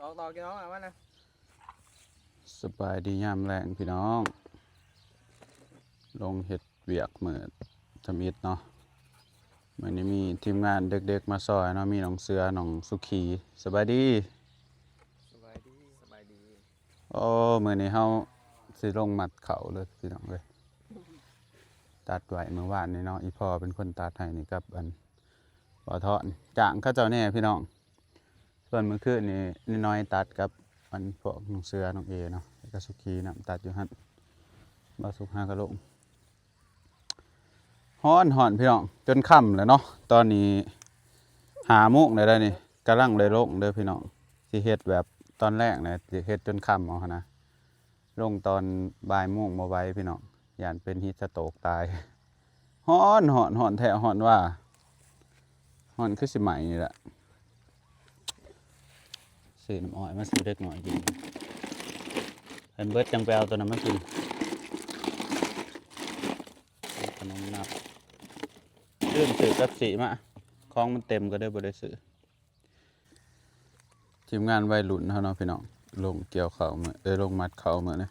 ต่อกี่น้องอ่ะวะนะสบายดียามแรงพี่น้องลงเห็ดเวียกเหมือนทำอิฐเนาะมื้อนี้มีทีมงานเด็กๆมาซอยเนาะมีน้องเสือน้องสุขีสบายดีสบายดีโอ้มื้อนี้เฮาสิลงมัดเขาเลยพี่น้องเอ้ยตัดไว้เมื่อวานนี้เนาะอีพ่อเป็นคนตัดให้นี่กับอันบ่ทอนจ้างเขาเจ้าแน่พี่น้องส่วนมื้อคืนนี่น้อยตัดกับอันพวกน้องเสือน้องเอเนาะแล้วก็สุขีนำตัดอยู่หั่นบ่สุกหากะลงฮ้อนพี่น้องจนค่ำแล้วเนาะตอนนี้5 โมงได้นี่กำลังเลยลงเด้อพี่น้องสิเฮ็ดแบบตอนแรกนะสิเฮ็ดจนค่ำเอาหั่นนะลงตอนบ่ายโมงบ่ไหวพี่น้องย่านเป็นฮีทสโตรกตายฮ้อนแท้ฮ้อนว่าฮ้อนคือสิไหม้นี่แหละซื้อน้ำอ้อยมาซื้อเล็กหน่อยกินเพิ่นเบิดจังไปเอาตัวนั้นมากินขนมนับเรื่องซื้อกับสีมาของมันเต็มก็ได้บ่ได้ซื้อทีมงานวัยรุ่นเฮาเนาะพี่น้องลงเกี่ยวข้าวมื้อลงมัดข้าวมื้อนี้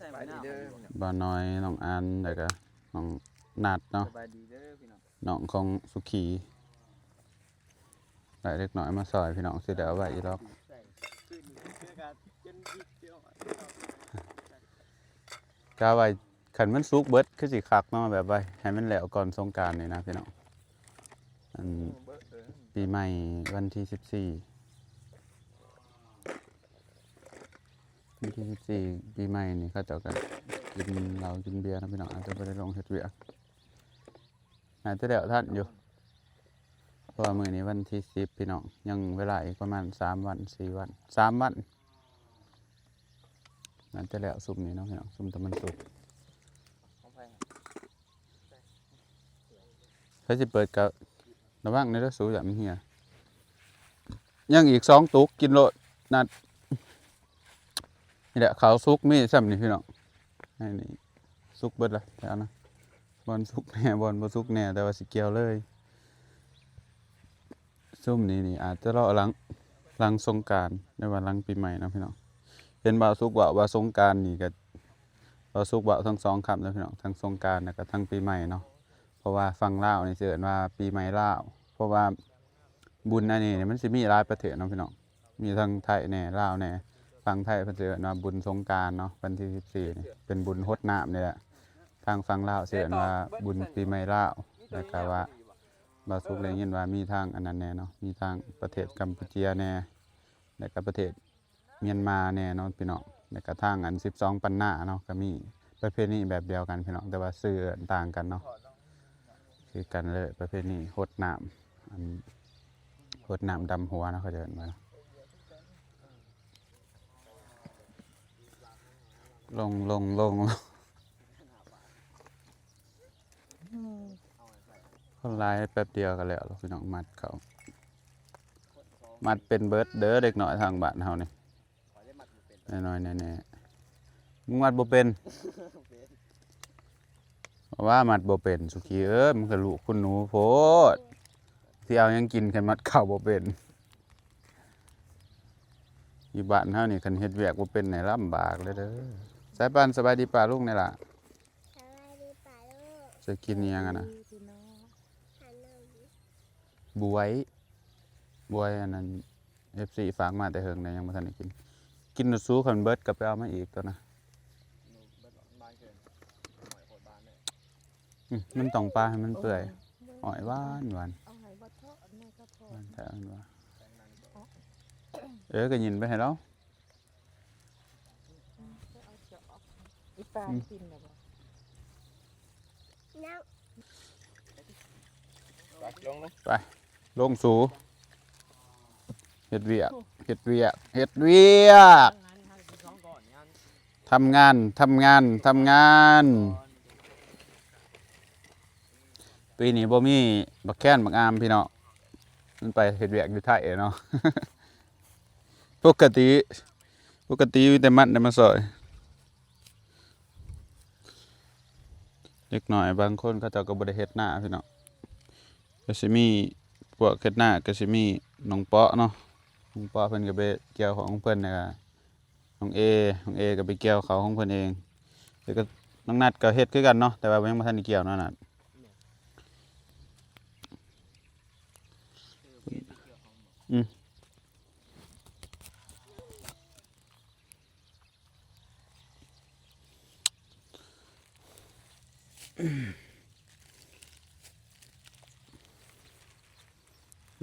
สบายดีเด้อ บ่าวน้อยน้องอันแล้วก็น้องนัดเนาะ สบายดีเด้อพี่น้อง น้องของสุขีได้เล็กน้อยมาซอยพี่น้องสิได้เอาไว้อีกรอบกะไว้คันมันสุกเบิดคือสิคักเนาะแบบไว้ให้มันแล้วก่อนสงกรานต์นี่นะพี่น้องอันปีใหม่วันที่14วันที่14ปีใหม่นี่เขาเจ้าก็กินเหล้ากินเบียร์นะพี่น้องอาจจะบ่ได้ลงเฮ็ดเวียกน่าจะแล้วท่านอยู่เพราะว่ามื้อนี้วันที่10พี่น้องยังเวลาอีกประมาณ3 วัน4 วัน3 วันน่าจะแล้วซุมนี้เนาะพี่น้องซุมตะมันสุกถ้าสิเปิดก็ระวังในเด้อสูอย่ามันเหี่ยยังอีก2 ตุกกินโลดนัดนี่แหละข้าวสุกมีซ้ำนี่พี่น้องนี่สุกเบิดละแล้วนะบอนสุกแน่บอนบ่สุกแน่แต่ว่าสิเกี่ยวเลยซุ่มนี่อาจจะรอหลังสงกรานต์ในวันหลังปีใหม่นะพี่น้องเห็นบ่าวสุกว่าสงกรานต์นี่ก็บ่าวสุกว่าทั้ง2 คำนะพี่น้องทั้งสงกรานต์แล้วก็ทั้งปีใหม่เนาะเพราะว่าฝั่งลาวนี่สิเอิ้นว่าปีใหม่ลาวเพราะว่าบุญอันนี้มันสิมีหลายประเทศเนาะพี่น้องมีทั้งไทยแน่ลาวแน่ฝั่งไทยเพิ่นสิเอิ้นว่าบุญสงกรานต์เนาะวันที่14นี่เป็นบุญรดน้ำนี่แหละทางฝั่งลาวสิเอิ้นว่าบุญปีใหม่ลาวแล้วก็ว่าบ่าวสุกได้ยินว่ามีทางอันนั้นแน่เนาะมีทางประเทศกัมพูชีแน่แล้วก็ประเทศเมียนมาแน่เนาะพี่น้องแล้วก็ทางอัน12ปันนาเนาะก็มีประเพณีแบบเดียวกันพี่น้องแต่ว่าชื่อต่างกันเนาะคือกันเลยประเพณีรดน้ำอันรดน้ำดำหัวนะเขาจะเอิ้นว่าลงคนร้ายแป๊บเดียวก็แล้วพี่น้องมัดเขามัดเป็นเบิร์ดเด้อเด็กน้อยทางบ้านเฮานี่น้อยๆแน่ๆมึงมัดบ่เป็นว่ามัดบ่เป็นสุขีมันก็ลูกคุณหนูโพดที่เอายังกินคันมัดข้าวบ่เป็นอยู่บ้านเฮานี่คันเฮ็ดเวียกบ่เป็นนี่ลำบากเลยเด้อสายปานสบายดีป่าลูกนี่ล่ะสวัสดีป่าลูกจะกินอิหยังอะนะขนมบวยอันนั้น FC ฝากมาแต่เฮิงได้ยังบ่ทันได้กินสู้คันเบิดก็ไปเอามาอีกตัวนะมันต้องปลาให้มันเปื่อยอ้อยหวานเอาไหบ่ทอดแม่ก็ทอ หวา ด นแท้มันว่าก็ยินไปให้เรา ก็เอาเจาะอีปลากินแล้วบ่น้ำไปลงสู่เฮ็ดเวียกทำงานปีนี้บ่มีบักแค้นบักอามพี่น้องมันไปเฮ็ดเวียกอยู่ไทยเนาะ ปกติมีแต่มันได้มาซอยเล็กน้อยบางคนเขาเจ้าก็บ่ได้เฮ็ดหน้าพี่น้องก็สิมีพวกเฮ็ดหน้าก็สิมีน้องเปาะเนาะ ลุงปอเพิ่นก็ไปเกี่ยวของเพิ่นนะน้องเอก็ไปเกี่ยวเขาของเพิ่นเองแล้วก็น้องนัดก็เฮ็ดคือกันเนาะแต่ว่ายังบ่ทันได้เกี่ยวเนาะนัดอืม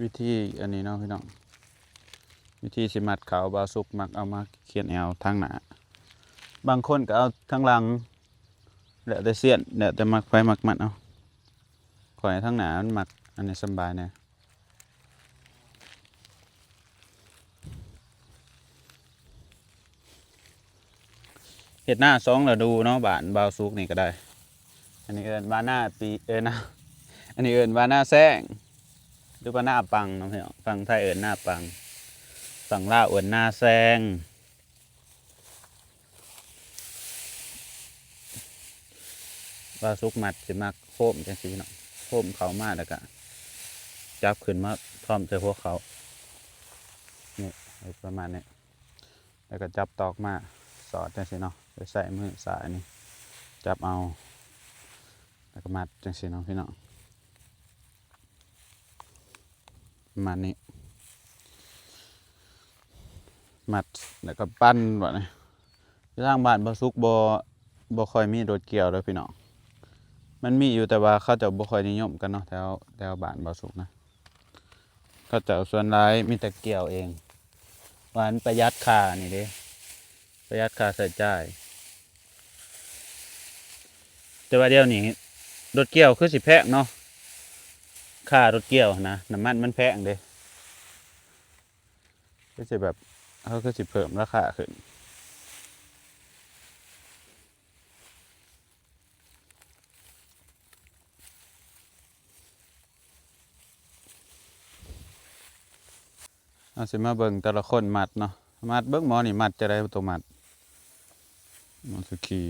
วิธีอันนี้เนาะพี่น้องวิธีสิมัดเขาบาวสุกมักเอามาเขียนแอวทางหน้าบางคนก็เอาทางหลังแล้วแต่เสี้ยนแล้วแต่มักไปมักมันเอาข่อยทางหน้ามันมักอันนี้สำบายแน่เฮ็ดหน้า2ฤดูเนาะบ้านบาวสุกนี่ก็ได้อันนี้เอิ้นว่าหน้าปีนะอันนี้เอิ้นว่าหน้าแซงหรือว่าหน้าปังเนาะพี่น้องฝั่งไทยเอิ้นหน้าปังฝั่งลาวเอิ้นหน้าแซงบาวสุกมัดสิมักโค้มจังซี่เนาะโค้มเขามาแล้วก็จับขึ้นมาพร้อมใส่พวกเขานี่ประมาณนี้แล้วก็จับตอกมาสอดจังซี่เนาะไปใส่มือสายนี่จับเอาแล้วก็มัดจังซี่เนาะพี่น้องประมาณนี้มัดแล้วก็ปั้นแบบนี้ทางบ้านบาวสุกบ่ค่อยมีรถเกี่ยวเด้อพี่น้องมันมีอยู่แต่ว่าเขาจะบ่ค่อยนิยมกันเนาะแถวบ้านบาวสุกนะเขาจะส่วนร้ายมีแต่เกี่ยวเองว่ามันประหยัดค่านี่เด้ประหยัดค่าใช้จ่ายแต่ว่าเดี๋ยวนี้รถเกี่ยวคือสิแพงเนาะค่ารถเกี่ยวนะน้ำมันแพงเด้ก็สิแบบเขาก็สิเพิ่มราคาขึ้นเอาสิมาเบิ่งแต่ละคนมัดเนาะมัดเบิ่งหมอนี่มัดจะได้ตัวมัดมันสุขี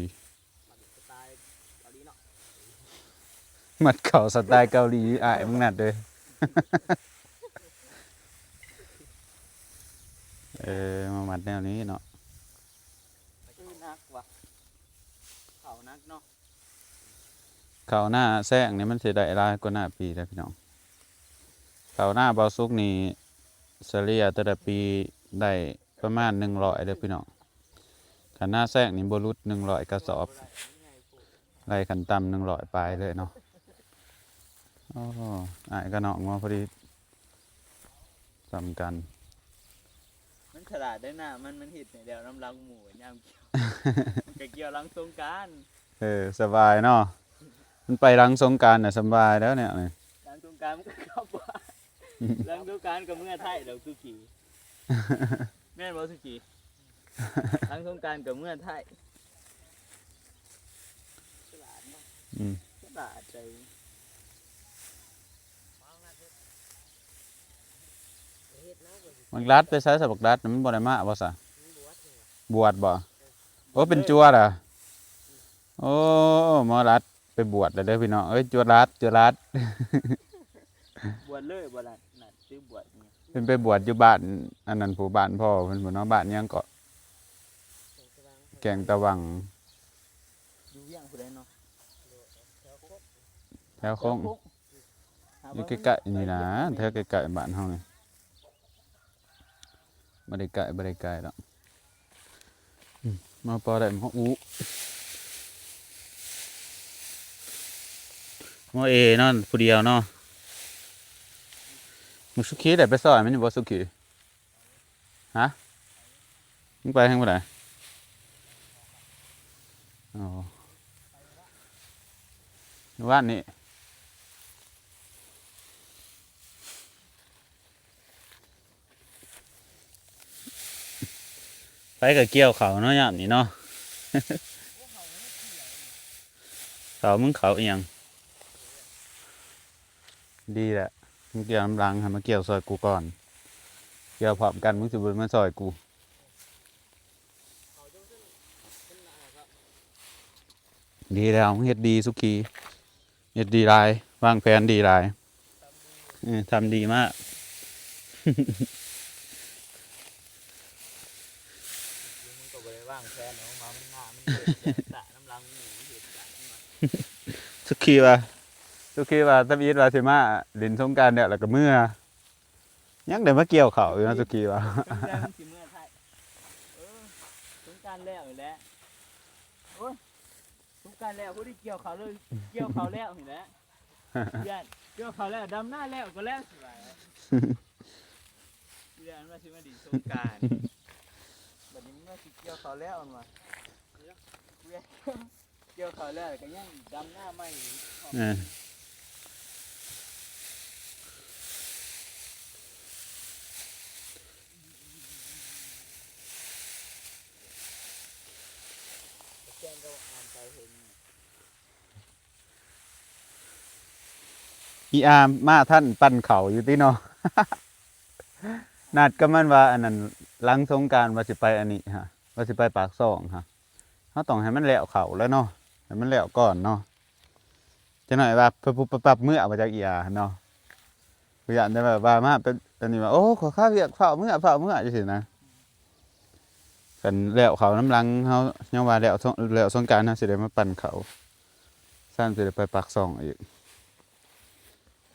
มัดเข่าสไตล์เกาหลีอ้ายมึงนัดเลยมามัดแนวนี้เนาะ นักว่ะเขานักเนาะ เขาหน้าแซงนี่มันสิได้หลายกว่าหน้าปีแล้วพี่น้องเขาหน้าบาวสุกนี่เฉลี่ยแต่ละปีได้ประมาณ100เด้อพี่น้องขันหน้าแซงนี่บ่รุด100กระสอบไล่ขันต่ำ100ปลายเลยเนาะอ๋ออ้ายก็น้องมาพอดีสำกัน มันฉลาดได้น่ะมันเห็ดเนี่ยเดี๋ยวน้ำลังหมูย่ามเกี่ยวมันก็เกี่ยวลังสงกรานต์สบายเนาะมันไปรังสงกรานต์น่ะสบายแล้วเนี่ยลังสงกรานต์มันก็เข้าบ้านลังสงกรานต์กับเมื่อไทยดอกสุกี้แม่นบ่สุกี้ลังสงกรานต์กับเมื่อไทยฉลาดมากฉลาดใจบักรัดไปใช้สับบักรัดมันบ่ได้มาบ่ซะบวชบ่โอ้เป็นจวดอ่ะโอ้หมอรัดไปบวชแล้วเด้อพี่น้องเอ้ยจวดรัดบวชเลยบ่ล่ะน่ะซื้อบวชเนี่ยเป็นไปบวชอยู่บ้านอันนั้นผู้บ้านพ่อเพิ่นบ่เนาะบ้านยังเกาะแกงตะวังอยู่เวียงผู้ใดเนาะแถวโค้งอยู่ใกล้ๆนี่นะแถวใกล้ๆบ้านเฮานี่บ่ได้ไกลดอกมาพอได้หมออูหมอเอเนาะผู้เดียวเนาะมึงสุขีได้ไปซอยมันอยู่บ่สุขีฮะมึงไปทางบ่ได้อ๋อว่านนี่ไปกับเกี่ยวเขาเนาะยามนี้เนาะ เขามึงเขาอีหยังดีแหละมึงเกี่ยวน้ำรังให้มาเกี่ยวซอยกูก่อนเกี่ยวพร้อมกันมึงสิบ่มาซอยกูดีแล้วมึงเฮ็ดดีสุขีเฮ็ดดีหลายวางแผนดีหลายทำดีมาก บ่ได้วางแผนออกมามันหน้ามันเดือดสะน้ำลังหมูเดือดสะมา สุขีว่าตะบีดว่าสิมาเล่นสงกรานต์เนี่ยแล้วก็เมื่อยังได้มาเกี่ยวข้าวอยู่นะสุขีว่า สงกรานต์สิเมื่อไทยสงกรานต์แล้วนี่แหละโอ้ยสงกรานต์แล้วบ่ได้เกี่ยวข้าวเลยเกี่ยวข้าวแล้วนี่แหละย่านเกี่ยวข้าวแล้วดำหน้าแล้วก็แล้วสิว่าเรื่องว่าสิมาดินสงกรานต์บัดนี้มันว่าสิเกี่ยวข้าวแล้วอันว่าเกี่ยวข้าวแล้วก็ยังดำหน้าไม่อีก แจ้งก็อ่านไปเห็น อีอาร์มาท่านปั่นเขาอยู่ที่เนาะ นัดก็มันว่าอันนั้นหลังสงกรานต์ว่าสิไปอันนี้ฮะว่าสิไปปากซ่องฮะเขาต้องให้มันแล้วเขาแล้วเนาะให้มันแล้วก่อนเนาะจะหน่อยว่าปรับเมื่อมาจากอีอาร์เนาะคืออย่างได้แบบว่ามาเป็นอันนี้ว่าโอ้ขอข้าวเวียกเฝ้าเมื่อจังซี่นะกันแล้วเขาน้ำลังเขายังว่าแล้วสงกรานต์เฮาสิได้มาปั่นเขาซั่นสิได้ไปปากซ่องอีก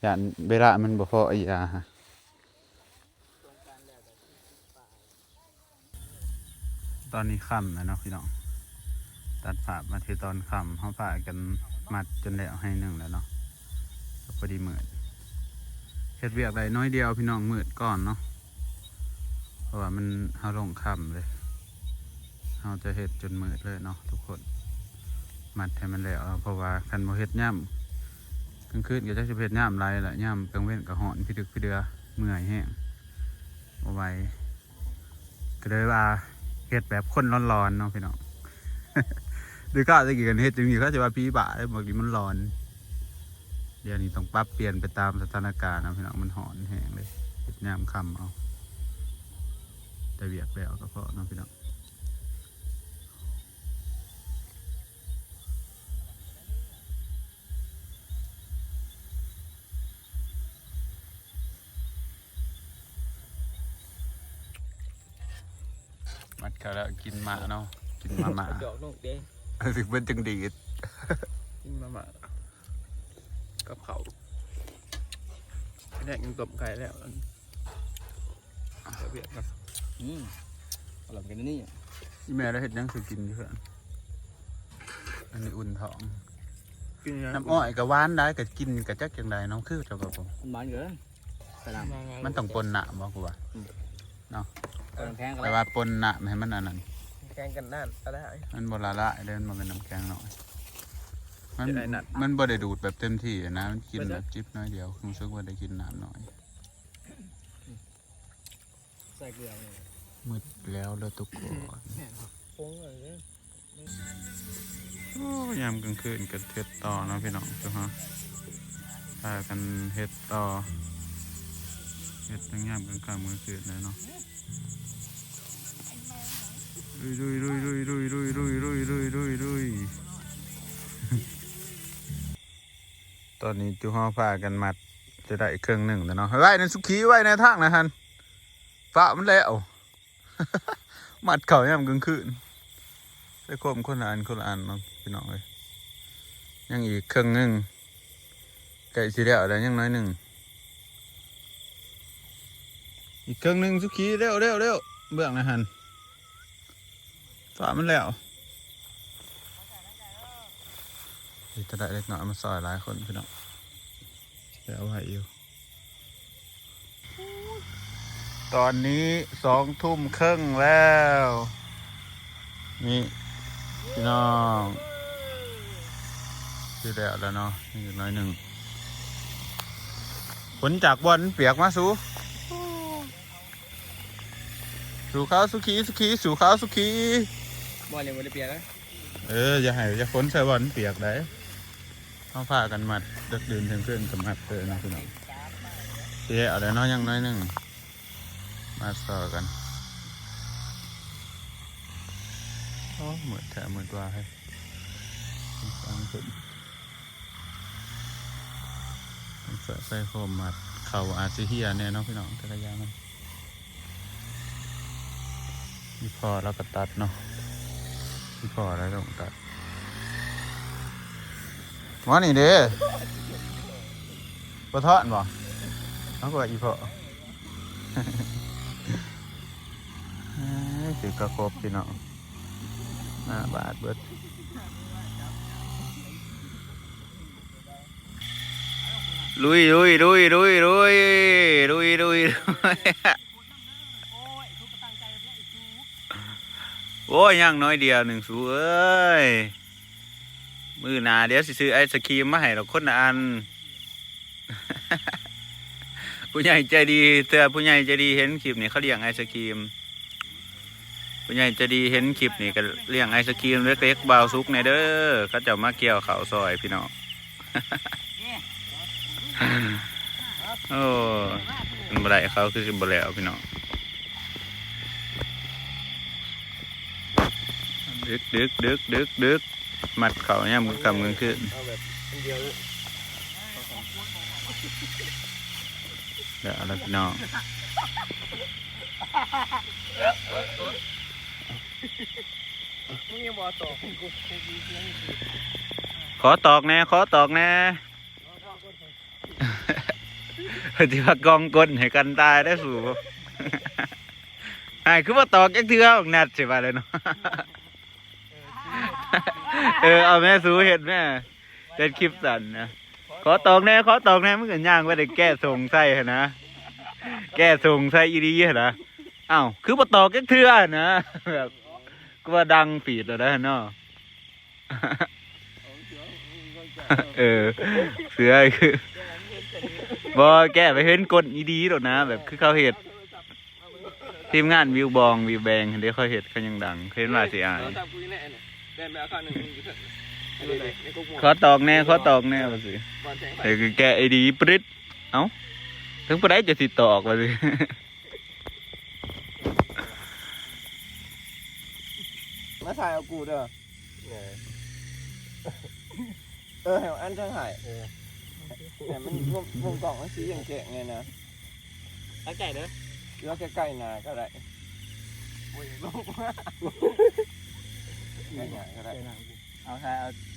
อย่างเวลามันบ่พออีอาร์ฮะตอนนี้ค่ำแล้วเนาะพี่น้องตัดภาพมาที่ตอนค่ำเขาพากันมัดจนแล้วให้หนึ่งแล้วเนาะพอดีมืดเฮ็ดเวียกได้น้อยเดียวพี่น้องมืดก่อนเนาะเพราะว่ามันเขาลงค่ำเลยเขาจะเฮ็ดจนมืดเลยเนาะทุกคนมัดให้มันแล้วเพราะว่าคันบ่เฮ็ดย่ำกลางคืนก็จะเฮ็ดย่ำไรแหละย่ำกลางเว้นก็หอนพี่ดึกพี่เดือเมื่อยแห้งเอาไว้ก็เลยว่าเฮ็ดแบบคนร้อนๆเนาะพี่น้อง ดูข้าวจะกี่กันเฮ็ดจริงๆเขาจะว่าพี่บ่าได้บางทีมันร้อนเดี๋ยวนี้ต้องปรับเปลี่ยนไปตามสถานการณ์นะพี่น้องมันหอนแห้งเลยเฮ็ดยามค่ำเอาแต่เวียกแล้วก็พอเนาะพี่น้องมัดเขาแล้วกินหมาเนาะกินมาม่า ดอกลูกเด้ ถึงเป็นจังดีด กินมาม่ากับเขาแดกยังตบไก่แล้วเบียดครับ หลับกันนี่ อีแม่ได้เห็ดยังสิกินอยู่เพื่อนอันนี้อุ่นท้อง กิน น้ำอ้อยกับหวานได้กับกินกับจักอย่างใดน้องคือเจ้ากับผม มันมันเกินสนาม มันต้องปนหนะบอกกูว่า กำลังแพงกัน แต่ แล้ว ว่าปนหนะให้มันอันนั้น แข่งกันนั่นก็ได้ มันบละละเดินมาเป็นน้ำแข็งหน่อยมัน จะได้หนัก มันบ่ได้ดูดแบบเต็มที่นะมันกินแบบจิบน้อยเดียวรู้สึกว่าได้กินน้ำหน่อย ใส่เกลือเลย มืดแล้วเลยทุกคน โค้งเลย โอ้ยามกลางคืนก็เฮ็ดต่อเนาะพี่น้องจ้ะฮะพากันเฮ็ดต่อเฮ็ดทั้งยามกลางค่ำกลางคืนเลยเนาะลุยตอนนี้จูฮ้อพากันมัดจะได้เครื่องหนึ่งแล้วเนาะไว้นั่นสุขีไว้ในทางนะฮันฟ้ามันแล้ว มัดเขายามกลางคืนได้ควบคนละอันเนาะพี่น้องเลยยังอีกเครื่องหนึ่งไก่สีแล้วแล้วยังน้อยหนึ่งอีกเครื่องหนึ่งสุขีเร็วเบื้องนะฮันฟ้ามันแล้วจะได้เล็กน้อยมาซอยหลายคนพี่น้องแล้วไหวอยู่ตอนนี้20:30แล้วนี่พี่น้องที่แล้วเนาะอีกน้อยหนึ่งฝนจากบอลเปียกมาสู่เขาสุขีสู่เขาสุขี บอลยังไม่ได้เปลี่ยนนะ อย่าฝนใส่บอลเปียกได้เขาพากันมัดดึกดื่นถึงเครื่องกับมัดเลยนะพี่น้องที่แล้วแล้วเนาะยังน้อยหนึ่งมาต่อกันโอ้เหมือนแถมเหมือนว่าให้ฟังขึ้นใส่โคมมัดเขาอาซิเฮียเนี่ยเนาะพี่น้องแต่ละอย่างมัน นี่พอแล้วก็ตัดเนาะนี่พอแล้วต้องตัดว่านี่เด้ปะทอนบ่น้องก็อีพอถือกระครบพี่น้อง5 บาทเบิดลุยลุยลุยลุยลุยลุยลุยโอ้ยยังน้อยเดียว1 สูเอ้ยมือหนาเดี๋ยวสิซื้อไอศครีมมาให้เราคนละอัน ผู้ใหญ่ใจดีเตือผู้ใหญ่ใจดีเห็นคลิปนี้เขาเลี้ยงไอศครีมผู้ใหญ่ใจดีเห็นคลิปนี้ก็เลี้ยงไอศครีมเล็กๆเบาซุกในเด้อเขาจะมาเกี่ยวข้าวซอยพี่น้อง โอ้มันบ่ได้เขาคือบ่แล้วพี่น้องดึกมัดเขาเนี่ยมือกำมือขึ้นเดี๋ยวแล้วพี่น้องขอตอกแน่ที่ว่ากองก้นให้กันตายได้สู่ไอ้คือว่าตอกแค่เทื่อของนัดใช่ป่ะเลยเนาะเอาแม่สู้เห็ดแม่เป็นคลิปสั่นนะขอตอกแน่มึงกันย่างว่าได้แก้ส่งไส้นะแก้ส่งไส้อีดีเหรออ้าวคือว่าตอกแค่เทื่อนะแบบก็ว่าดังปีดแล้วนะเนาะเสือคือบ่แก้ไปเห็นกดอีดีหรอกนะแบบคือเขาเห็ดทีมงานวิวบองวิวแบงเดี๋ยวเขาเห็ดเขายังดังเห็นว่าสิอายขอตอกแน่ว่าสิคือแก้ไอดีปริ๊ดเอ้าถึงปได้จะสิตอกว่าสิมาถ่ายเอากูเด้อเห็นอันจังหายแต่มันวงกล่องมันสีอย่างเจ๋งไงนะตั้งใจเด้อแล้วใกล้ๆนาก็ได้โอ้ยลงมาใกล้นาก็ได้เอา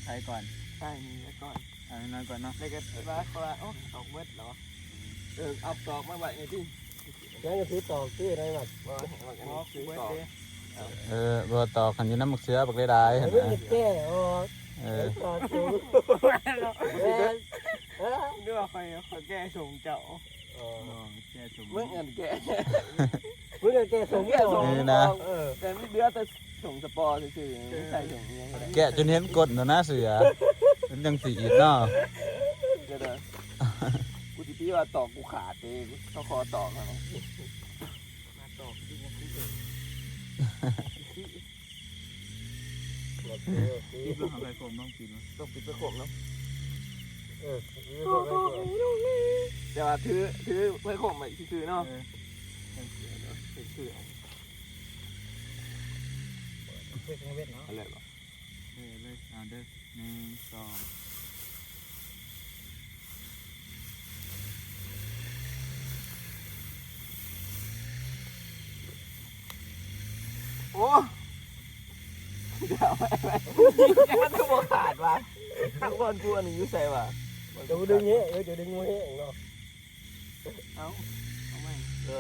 ใช้ก่อนใช่นี่ก่อนเอาน้อยก่อนเนาะเลยก็ว่าโอ้ตอกเม็ดเหรอเอาตอกมาไว้ในที่แล้วจะซื้อตอกที่อะไรแบบว่าซื้อตอกบ่ตอกขันอยู่น้ำหมึกเสือบักได้เห็นไหมแก้ตอกดูว่าใครแก้ส่งเจ้าแก้ส่งมึงเงินแก้มึงเงินแก้ส่งเจ้านี่นะแต่ไม่เดือดแต่ส่งสปอร์ตคือใส่ส่งยังแกะจนเห็นกดแล้วนะเสือเป็นจังสีอีกเนาะกูที่พี่ว่าตอกกูขาดเองเขาคอตอกเขามาตอกที่นี่ปิดแล้วไปโคมต้องปิดต้องปิดไปโคมเนาะเดี๋ยวถือไปโคมไปถือเนาะถืออะไรหรอเลยเอาเด้อ1 2โอ้เดี๋ยวมันต้องบอกขาดวะทั้งบอลกูอันนี้ยุ่ใส่วะจะดึงเงี้ยจะดึงมือเงี้ยเนาะเอาไม่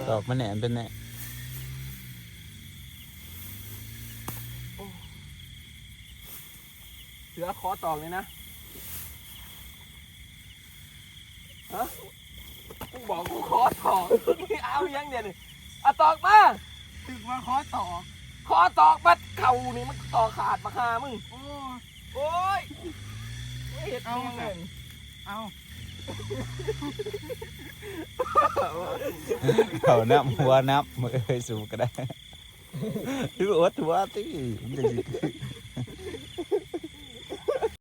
ตอกมันแหนเป็นแหนเสือคอตอกเลยนะฮะมึงบอกกูคอตอกเอายังเดี๋ยวนี่อะตอกมาถึงมาคอตอกบัดเข่านี่มันตอกขาดมาคามึงโอ้ยเห็ดเอาเลยเขาน้ำหัวน้ำมือสูบก็ได้ถืออดหัวตีมันจะ